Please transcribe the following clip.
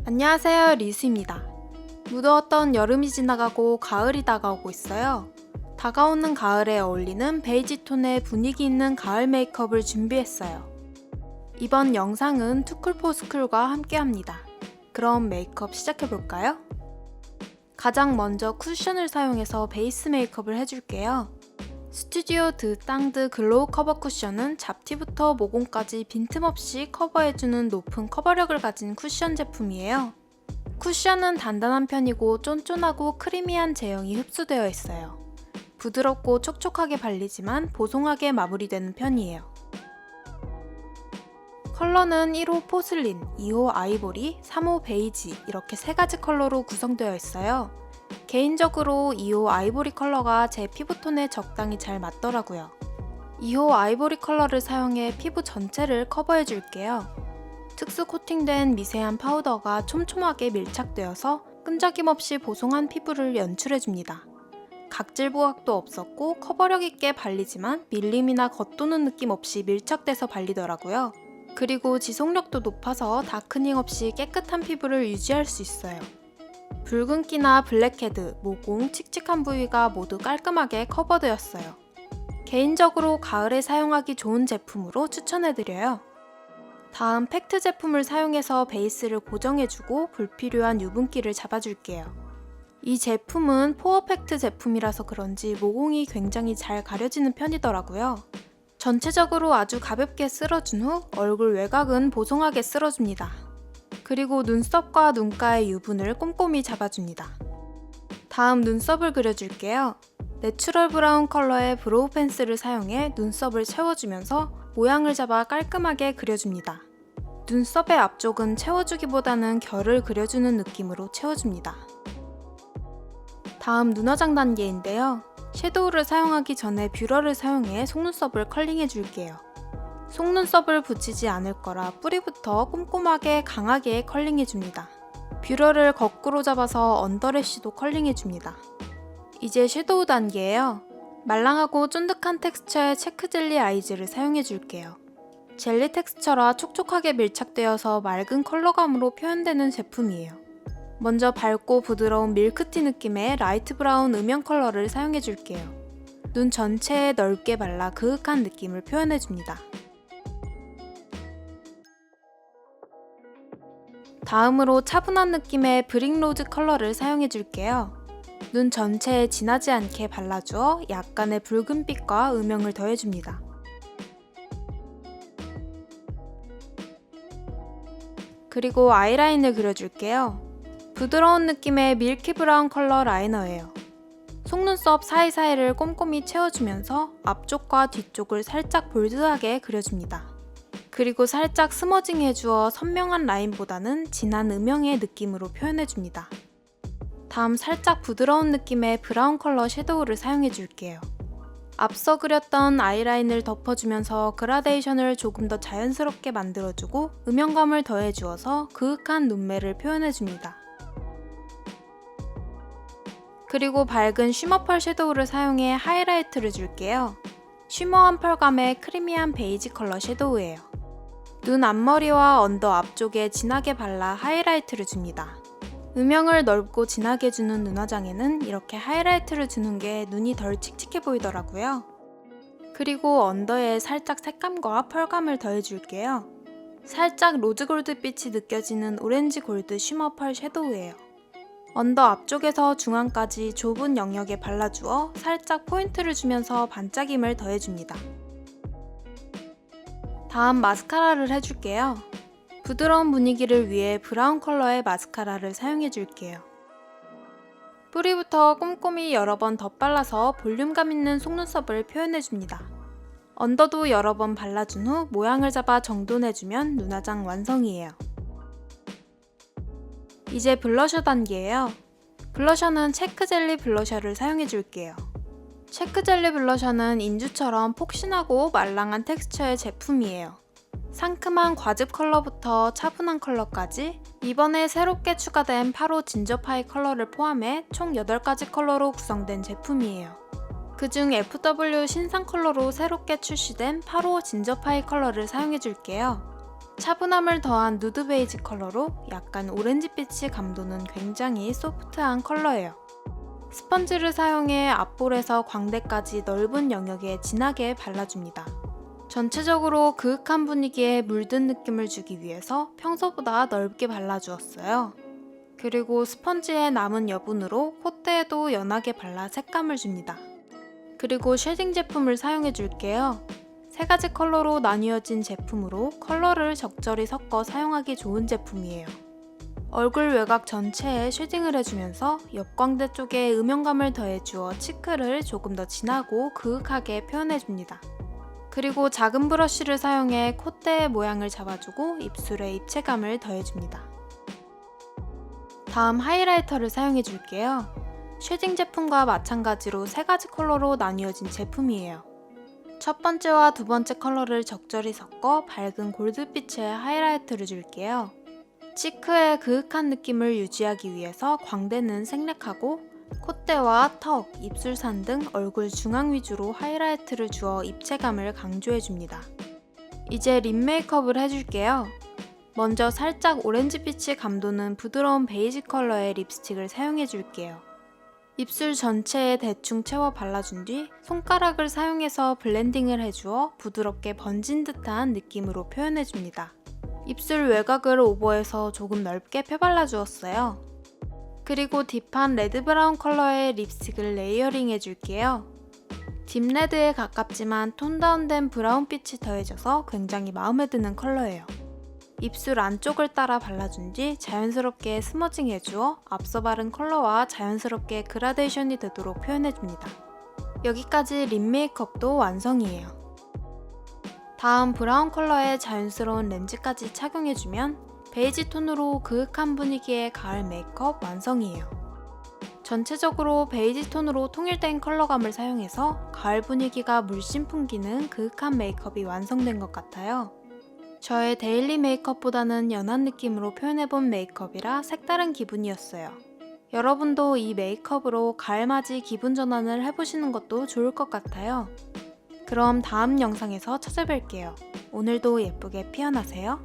안녕하세요, 리수입니다. 무더웠던 여름이 지나가고 가을이 다가오고 있어요. 다가오는 가을에 어울리는 베이지 톤의 분위기 있는 가을 메이크업을 준비했어요. 이번 영상은 투쿨포스쿨과 함께합니다. 그럼 메이크업 시작해볼까요? 가장 먼저 쿠션을 사용해서 베이스 메이크업을 해줄게요. 스튜디오 드 땅드 글로우 커버 쿠션은 잡티부터 모공까지 빈틈없이 커버해주는 높은 커버력을 가진 쿠션 제품이에요. 쿠션은 단단한 편이고 쫀쫀하고 크리미한 제형이 흡수되어 있어요. 부드럽고 촉촉하게 발리지만 보송하게 마무리되는 편이에요. 컬러는 1호 포슬린, 2호 아이보리, 3호 베이지 이렇게 세 가지 컬러로 구성되어 있어요. 개인적으로 2호 아이보리 컬러가 제 피부톤에 적당히 잘 맞더라고요. 2호 아이보리 컬러를 사용해 피부 전체를 커버해 줄게요. 특수 코팅된 미세한 파우더가 촘촘하게 밀착되어서 끈적임 없이 보송한 피부를 연출해 줍니다. 각질 부각도 없었고 커버력 있게 발리지만 밀림이나 겉도는 느낌 없이 밀착돼서 발리더라고요. 그리고 지속력도 높아서 다크닝 없이 깨끗한 피부를 유지할 수 있어요. 붉은기나 블랙헤드, 모공, 칙칙한 부위가 모두 깔끔하게 커버되었어요. 개인적으로 가을에 사용하기 좋은 제품으로 추천해드려요. 다음 팩트 제품을 사용해서 베이스를 고정해주고 불필요한 유분기를 잡아줄게요. 이 제품은 포어 팩트 제품이라서 그런지 모공이 굉장히 잘 가려지는 편이더라고요. 전체적으로 아주 가볍게 쓸어준 후 얼굴 외곽은 보송하게 쓸어줍니다. 그리고 눈썹과 눈가의 유분을 꼼꼼히 잡아줍니다. 다음 눈썹을 그려줄게요. 내추럴 브라운 컬러의 브로우 펜슬을 사용해 눈썹을 채워주면서 모양을 잡아 깔끔하게 그려줍니다. 눈썹의 앞쪽은 채워주기보다는 결을 그려주는 느낌으로 채워줍니다. 다음 눈화장 단계인데요. 섀도우를 사용하기 전에 뷰러를 사용해 속눈썹을 컬링해줄게요. 속눈썹을 붙이지 않을 거라 뿌리부터 꼼꼼하게 강하게 컬링해줍니다. 뷰러를 거꾸로 잡아서 언더래쉬도 컬링해줍니다. 이제 섀도우 단계예요. 말랑하고 쫀득한 텍스처의 체크젤리 아이즈를 사용해줄게요. 젤리 텍스처라 촉촉하게 밀착되어서 맑은 컬러감으로 표현되는 제품이에요. 먼저 밝고 부드러운 밀크티 느낌의 라이트 브라운 음영 컬러를 사용해줄게요. 눈 전체에 넓게 발라 그윽한 느낌을 표현해줍니다. 다음으로 차분한 느낌의 브릭로즈 컬러를 사용해줄게요. 눈 전체에 진하지 않게 발라주어 약간의 붉은빛과 음영을 더해줍니다. 그리고 아이라인을 그려줄게요. 부드러운 느낌의 밀키 브라운 컬러 라이너예요. 속눈썹 사이사이를 꼼꼼히 채워주면서 앞쪽과 뒤쪽을 살짝 볼드하게 그려줍니다. 그리고 살짝 스머징 해주어 선명한 라인보다는 진한 음영의 느낌으로 표현해줍니다. 다음 살짝 부드러운 느낌의 브라운 컬러 섀도우를 사용해줄게요. 앞서 그렸던 아이라인을 덮어주면서 그라데이션을 조금 더 자연스럽게 만들어주고 음영감을 더해주어서 그윽한 눈매를 표현해줍니다. 그리고 밝은 쉬머 펄 섀도우를 사용해 하이라이트를 줄게요. 쉬머한 펄감의 크리미한 베이지 컬러 섀도우예요. 눈 앞머리와 언더 앞쪽에 진하게 발라 하이라이트를 줍니다. 음영을 넓고 진하게 주는 눈화장에는 이렇게 하이라이트를 주는 게 눈이 덜 칙칙해 보이더라고요. 그리고 언더에 살짝 색감과 펄감을 더해줄게요. 살짝 로즈골드빛이 느껴지는 오렌지 골드 쉬머 펄 섀도우예요. 언더 앞쪽에서 중앙까지 좁은 영역에 발라주어 살짝 포인트를 주면서 반짝임을 더해줍니다. 다음 마스카라를 해줄게요. 부드러운 분위기를 위해 브라운 컬러의 마스카라를 사용해줄게요. 뿌리부터 꼼꼼히 여러 번 덧발라서 볼륨감 있는 속눈썹을 표현해줍니다. 언더도 여러 번 발라준 후 모양을 잡아 정돈해주면 눈화장 완성이에요. 이제 블러셔 단계예요. 블러셔는 체크젤리 블러셔를 사용해줄게요. 체크젤리 블러셔는 인주처럼 폭신하고 말랑한 텍스처의 제품이에요. 상큼한 과즙 컬러부터 차분한 컬러까지 이번에 새롭게 추가된 8호 진저파이 컬러를 포함해 총 8가지 컬러로 구성된 제품이에요. 그중 FW 신상 컬러로 새롭게 출시된 8호 진저파이 컬러를 사용해줄게요. 차분함을 더한 누드 베이지 컬러로 약간 오렌지빛이 감도는 굉장히 소프트한 컬러예요. 스펀지를 사용해 앞볼에서 광대까지 넓은 영역에 진하게 발라줍니다. 전체적으로 그윽한 분위기에 물든 느낌을 주기 위해서 평소보다 넓게 발라주었어요. 그리고 스펀지의 남은 여분으로 콧대에도 연하게 발라 색감을 줍니다. 그리고 쉐딩 제품을 사용해줄게요. 세 가지 컬러로 나뉘어진 제품으로 컬러를 적절히 섞어 사용하기 좋은 제품이에요. 얼굴 외곽 전체에 쉐딩을 해주면서 옆광대 쪽에 음영감을 더해주어 치크를 조금 더 진하고 그윽하게 표현해줍니다. 그리고 작은 브러쉬를 사용해 콧대의 모양을 잡아주고 입술에 입체감을 더해줍니다. 다음 하이라이터를 사용해줄게요. 쉐딩 제품과 마찬가지로 세 가지 컬러로 나뉘어진 제품이에요. 첫 번째와 두 번째 컬러를 적절히 섞어 밝은 골드빛의 하이라이트를 줄게요. 치크의 그윽한 느낌을 유지하기 위해서 광대는 생략하고 콧대와 턱, 입술산 등 얼굴 중앙 위주로 하이라이트를 주어 입체감을 강조해줍니다. 이제 립 메이크업을 해줄게요. 먼저 살짝 오렌지빛이 감도는 부드러운 베이지 컬러의 립스틱을 사용해줄게요. 입술 전체에 대충 채워 발라준 뒤 손가락을 사용해서 블렌딩을 해주어 부드럽게 번진 듯한 느낌으로 표현해줍니다. 입술 외곽을 오버해서 조금 넓게 펴발라주었어요. 그리고 딥한 레드 브라운 컬러의 립스틱을 레이어링 해줄게요. 딥레드에 가깝지만 톤 다운된 브라운빛이 더해져서 굉장히 마음에 드는 컬러예요. 입술 안쪽을 따라 발라준 뒤 자연스럽게 스머징 해주어 앞서 바른 컬러와 자연스럽게 그라데이션이 되도록 표현해줍니다. 여기까지 립 메이크업도 완성이에요. 다음 브라운 컬러의 자연스러운 렌즈까지 착용해주면 베이지 톤으로 그윽한 분위기의 가을 메이크업 완성이에요. 전체적으로 베이지 톤으로 통일된 컬러감을 사용해서 가을 분위기가 물씬 풍기는 그윽한 메이크업이 완성된 것 같아요. 저의 데일리 메이크업보다는 연한 느낌으로 표현해본 메이크업이라 색다른 기분이었어요. 여러분도 이 메이크업으로 가을맞이 기분 전환을 해보시는 것도 좋을 것 같아요. 그럼 다음 영상에서 찾아뵐게요. 오늘도 예쁘게 피어나세요.